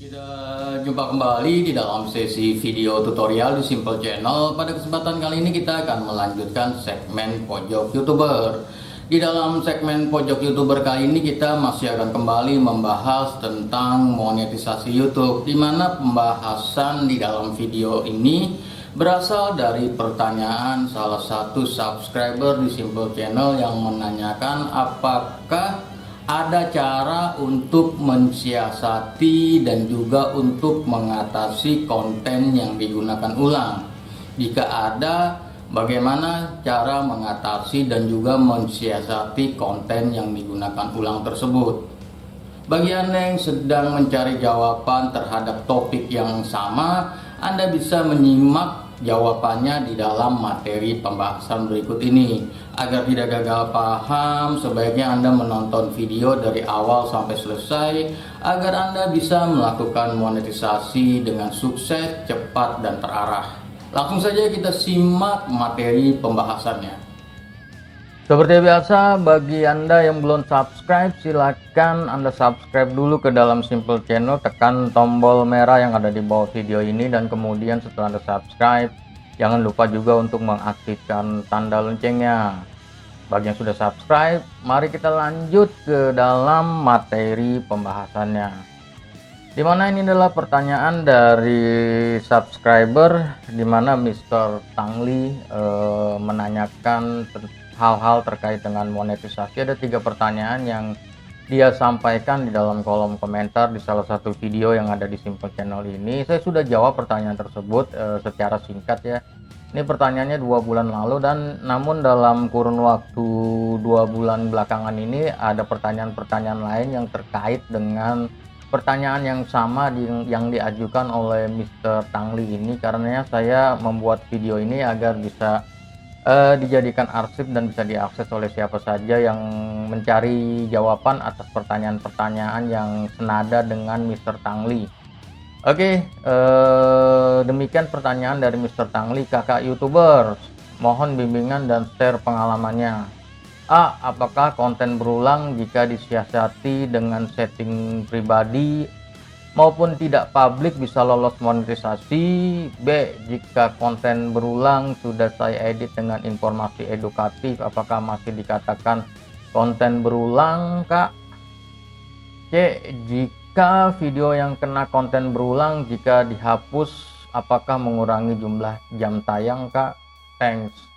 Kita jumpa kembali di dalam sesi video tutorial di Simple Channel. Pada kesempatan kali ini kita akan melanjutkan segmen pojok YouTuber. Di dalam segmen pojok YouTuber kali ini kita masih akan kembali membahas tentang monetisasi YouTube, di mana pembahasan di dalam video ini berasal dari pertanyaan salah satu subscriber di Simple Channel yang menanyakan apakah ada cara untuk mensiasati dan juga untuk mengatasi konten yang digunakan ulang. Jika ada, bagaimana cara mengatasi dan juga mensiasati konten yang digunakan ulang tersebut? Bagi Anda yang sedang mencari jawaban terhadap topik yang sama, Anda bisa menyimak jawabannya di dalam materi pembahasan berikut ini. Agar tidak gagal paham, sebaiknya Anda menonton video dari awal sampai selesai agar Anda bisa melakukan monetisasi dengan sukses, cepat, dan terarah. Langsung saja kita simak materi pembahasannya. Seperti biasa, bagi Anda yang belum subscribe, silakan Anda subscribe dulu ke dalam Simple Channel, tekan tombol merah yang ada di bawah video ini, dan kemudian setelah Anda subscribe, jangan lupa juga untuk mengaktifkan tanda loncengnya. Bagi yang sudah subscribe, mari kita lanjut ke dalam materi pembahasannya. Dimana ini adalah pertanyaan dari subscriber, dimana Mr. Tangli menanyakan hal-hal terkait dengan monetisasi. Ada 3 pertanyaan yang dia sampaikan di dalam kolom komentar di salah satu video yang ada di Simple Channel ini. Saya sudah jawab pertanyaan tersebut secara singkat ya. Ini pertanyaannya 2 bulan lalu, dan namun dalam kurun waktu 2 bulan belakangan ini ada pertanyaan-pertanyaan lain yang terkait dengan pertanyaan yang sama yang diajukan oleh Mr. Tangli ini. Karenanya saya membuat video ini agar bisa dijadikan arsip dan bisa diakses oleh siapa saja yang mencari jawaban atas pertanyaan-pertanyaan yang senada dengan Mr. Tangli. Oke, demikian pertanyaan dari Mr. Tangli. Kakak YouTuber, mohon bimbingan dan share pengalamannya. A. Apakah konten berulang jika disiasati dengan setting pribadi maupun tidak publik bisa lolos monetisasi? B. Jika konten berulang sudah saya edit dengan informasi edukatif, apakah masih dikatakan konten berulang, Kak? C. Jika video yang kena konten berulang, jika dihapus, apakah mengurangi jumlah jam tayang, Kak? Thanks.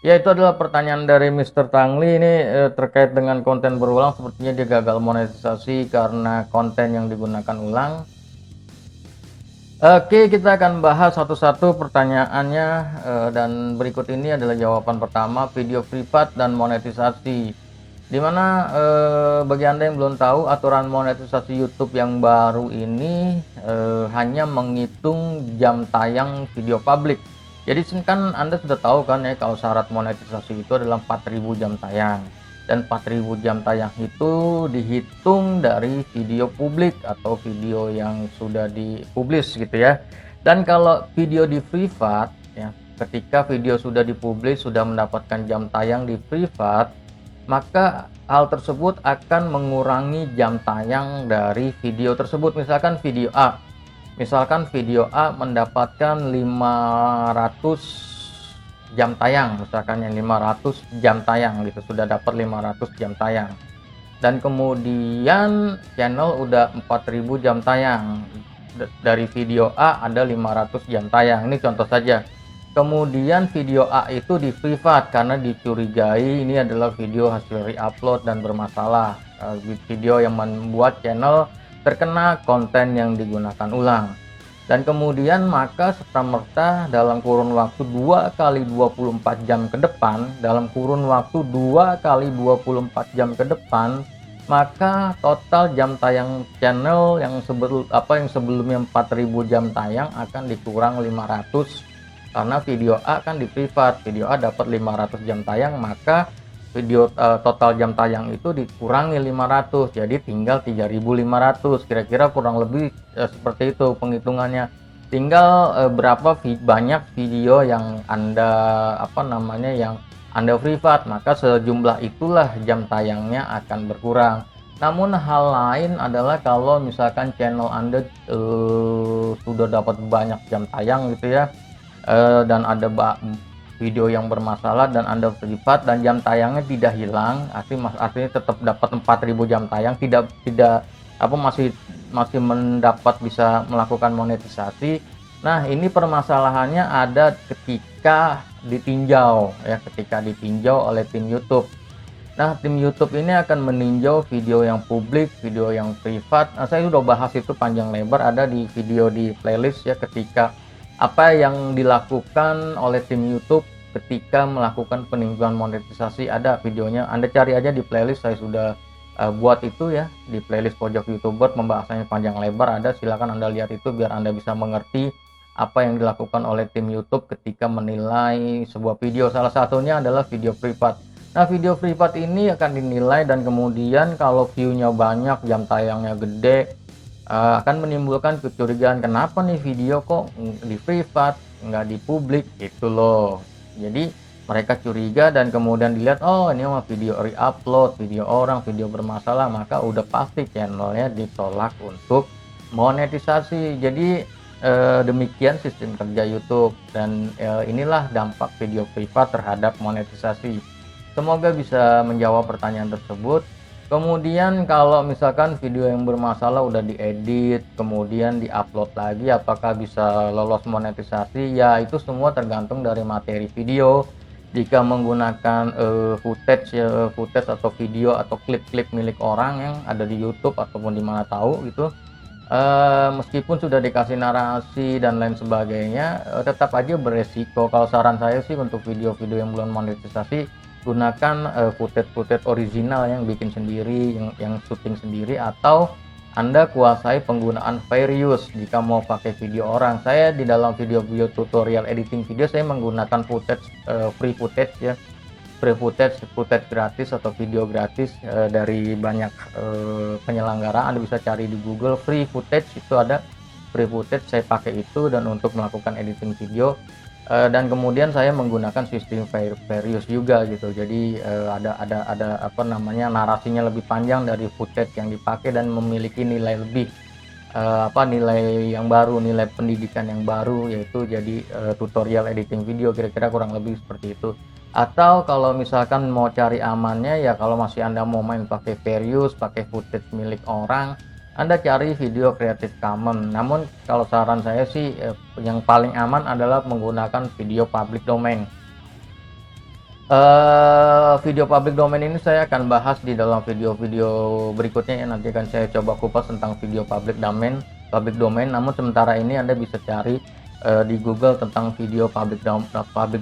Ya, itu adalah pertanyaan dari Mr. Tangli ini terkait dengan konten berulang. Sepertinya dia gagal monetisasi karena konten yang digunakan ulang. Oke, kita akan bahas satu-satu pertanyaannya, dan berikut ini adalah jawaban pertama, video privat dan monetisasi. Dimana bagi Anda yang belum tahu, aturan monetisasi YouTube yang baru ini hanya menghitung jam tayang video publik. Jadi kan Anda sudah tahu kan ya, kalau syarat monetisasi itu adalah 4000 jam tayang, dan 4000 jam tayang itu dihitung dari video publik atau video yang sudah dipublish gitu ya. Dan kalau video di privat ya, ketika video sudah dipublish, sudah mendapatkan jam tayang di privat, maka hal tersebut akan mengurangi jam tayang dari video tersebut. Misalkan video A mendapatkan 500 jam tayang, misalkan yang 500 jam tayang gitu, sudah dapat 500 jam tayang, dan kemudian channel udah 4000 jam tayang. Dari video A ada 500 jam tayang, ini contoh saja. Kemudian video A itu di privat karena dicurigai ini adalah video hasil re-upload dan bermasalah, video yang membuat channel terkena konten yang digunakan ulang. Dan kemudian maka serta-merta dalam kurun waktu 2 kali 24 jam ke depan, ke depan, maka total jam tayang channel yang sebelumnya 4000 jam tayang akan dikurang 500, karena video A kan di privat, video A dapat 500 jam tayang, maka video total jam tayang itu dikurangi 500, jadi tinggal 3500. Kira-kira kurang lebih seperti itu penghitungannya. Tinggal berapa banyak video yang Anda yang Anda privat, maka sejumlah itulah jam tayangnya akan berkurang. Namun hal lain adalah kalau misalkan channel Anda sudah dapat banyak jam tayang gitu ya, dan ada video yang bermasalah dan Anda privat dan jam tayangnya tidak hilang, artinya tetap dapat 4.000 jam tayang, tidak apa, masih mendapat bisa melakukan monetisasi. Nah, ini permasalahannya ada ketika ditinjau ya, ketika ditinjau oleh tim YouTube. Nah, tim YouTube ini akan meninjau video yang publik, video yang privat. Nah, saya sudah bahas itu panjang lebar, ada di video di playlist ya, ketika apa yang dilakukan oleh tim YouTube ketika melakukan peninjauan monetisasi, ada videonya. Anda cari aja di playlist, saya sudah buat itu ya, di playlist pojok YouTuber, pembahasannya panjang lebar ada, silakan Anda lihat itu biar Anda bisa mengerti apa yang dilakukan oleh tim YouTube ketika menilai sebuah video. Salah satunya adalah video privat. Nah, video privat ini akan dinilai dan kemudian kalau view-nya banyak, jam tayangnya gede, akan menimbulkan kecurigaan, kenapa nih video kok di privat, nggak di publik gitu loh. Jadi mereka curiga dan kemudian dilihat, oh ini mah video re-upload, video orang, video bermasalah, maka udah pasti channelnya ditolak untuk monetisasi. Jadi demikian sistem kerja YouTube dan inilah dampak video privat terhadap monetisasi. Semoga bisa menjawab pertanyaan tersebut. Kemudian kalau misalkan video yang bermasalah udah diedit, kemudian diupload lagi, apakah bisa lolos monetisasi? Ya, itu semua tergantung dari materi video. Jika menggunakan footage atau video atau klip-klip milik orang yang ada di YouTube ataupun di mana tahu gitu, meskipun sudah dikasih narasi dan lain sebagainya, tetap aja beresiko. Kalau saran saya sih untuk video-video yang belum monetisasi, gunakan footage original yang bikin sendiri, yang syuting sendiri, atau Anda kuasai penggunaan fair use jika mau pakai video orang. Saya di dalam video-video tutorial editing video saya menggunakan footage free footage ya, footage gratis atau video gratis dari banyak penyelenggara. Anda bisa cari di Google free footage, itu ada free footage, saya pakai itu dan untuk melakukan editing video. Dan kemudian saya menggunakan sistem fair use juga gitu. Jadi ada apa namanya, narasinya lebih panjang dari footage yang dipakai dan memiliki nilai lebih, nilai yang baru, nilai pendidikan yang baru, yaitu jadi tutorial editing video, kira-kira kurang lebih seperti itu. Atau kalau misalkan mau cari amannya ya, kalau masih Anda mau main pakai fair use, pakai footage milik orang, Anda cari video Creative Commons. Namun kalau saran saya sih yang paling aman adalah menggunakan video public domain. Video public domain ini saya akan bahas di dalam video-video berikutnya ya. Nanti akan saya coba kupas tentang video public domain. Namun sementara ini Anda bisa cari di Google tentang video public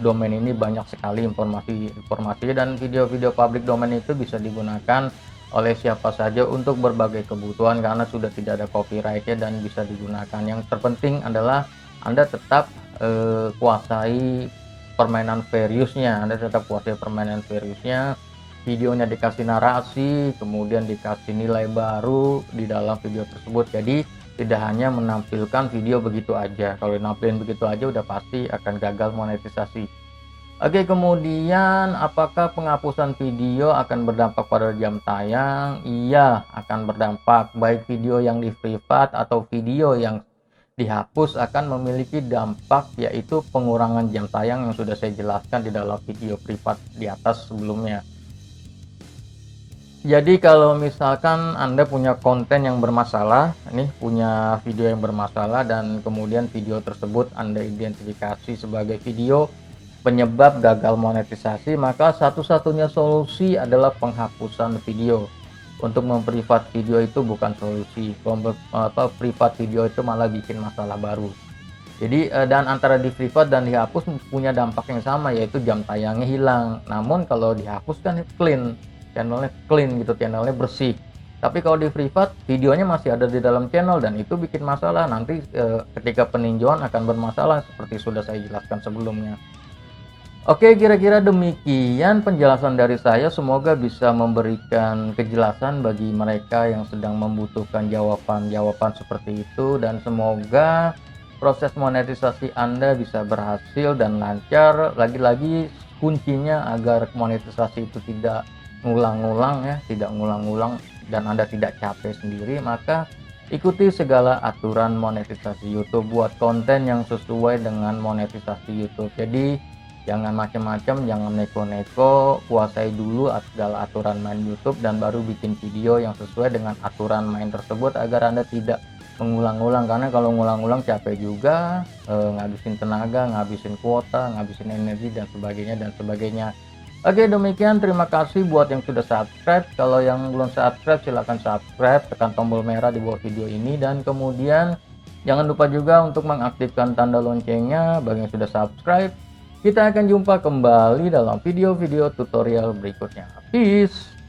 domain ini, banyak sekali informasi dan video-video public domain itu bisa digunakan oleh siapa saja untuk berbagai kebutuhan karena sudah tidak ada copyrightnya dan bisa digunakan. Yang terpenting adalah Anda tetap kuasai permainan fair use-nya. Anda tetap kuasai permainan fair use-nya. Videonya dikasih narasi, kemudian dikasih nilai baru di dalam video tersebut. Jadi tidak hanya menampilkan video begitu aja. Kalau nampilin begitu aja udah pasti akan gagal monetisasi. Oke, kemudian apakah penghapusan video akan berdampak pada jam tayang? Iya, akan berdampak. Baik video yang di privat atau video yang dihapus akan memiliki dampak, yaitu pengurangan jam tayang yang sudah saya jelaskan di dalam video privat di atas sebelumnya. Jadi kalau misalkan Anda punya konten yang bermasalah, punya video yang bermasalah dan kemudian video tersebut Anda identifikasi sebagai video penyebab gagal monetisasi, maka satu-satunya solusi adalah penghapusan video. Untuk memprivat video itu bukan solusi. Privat video itu malah bikin masalah baru. Jadi dan antara di privat dan dihapus punya dampak yang sama, yaitu jam tayangnya hilang. Namun kalau dihapus kan clean, channelnya clean gitu, channelnya bersih. Tapi kalau di privat videonya masih ada di dalam channel dan itu bikin masalah. Nanti ketika peninjauan akan bermasalah seperti sudah saya jelaskan sebelumnya. Oke, kira-kira demikian penjelasan dari saya. Semoga bisa memberikan kejelasan bagi mereka yang sedang membutuhkan jawaban-jawaban seperti itu, dan semoga proses monetisasi Anda bisa berhasil dan lancar. Lagi-lagi kuncinya agar monetisasi itu tidak ngulang-ngulang ya, tidak ngulang-ngulang dan Anda tidak capek sendiri, maka ikuti segala aturan monetisasi YouTube, buat konten yang sesuai dengan monetisasi YouTube. Jadi jangan macam-macam, jangan neko-neko, kuasai dulu segala aturan main YouTube dan baru bikin video yang sesuai dengan aturan main tersebut agar Anda tidak mengulang-ulang, karena kalau ngulang-ulang capek juga, ngabisin tenaga, ngabisin kuota, ngabisin energi dan sebagainya. Oke, demikian, terima kasih buat yang sudah subscribe. Kalau yang belum subscribe silahkan subscribe, tekan tombol merah di bawah video ini, dan kemudian jangan lupa juga untuk mengaktifkan tanda loncengnya bagi yang sudah subscribe. Kita akan jumpa kembali dalam video-video tutorial berikutnya. Peace.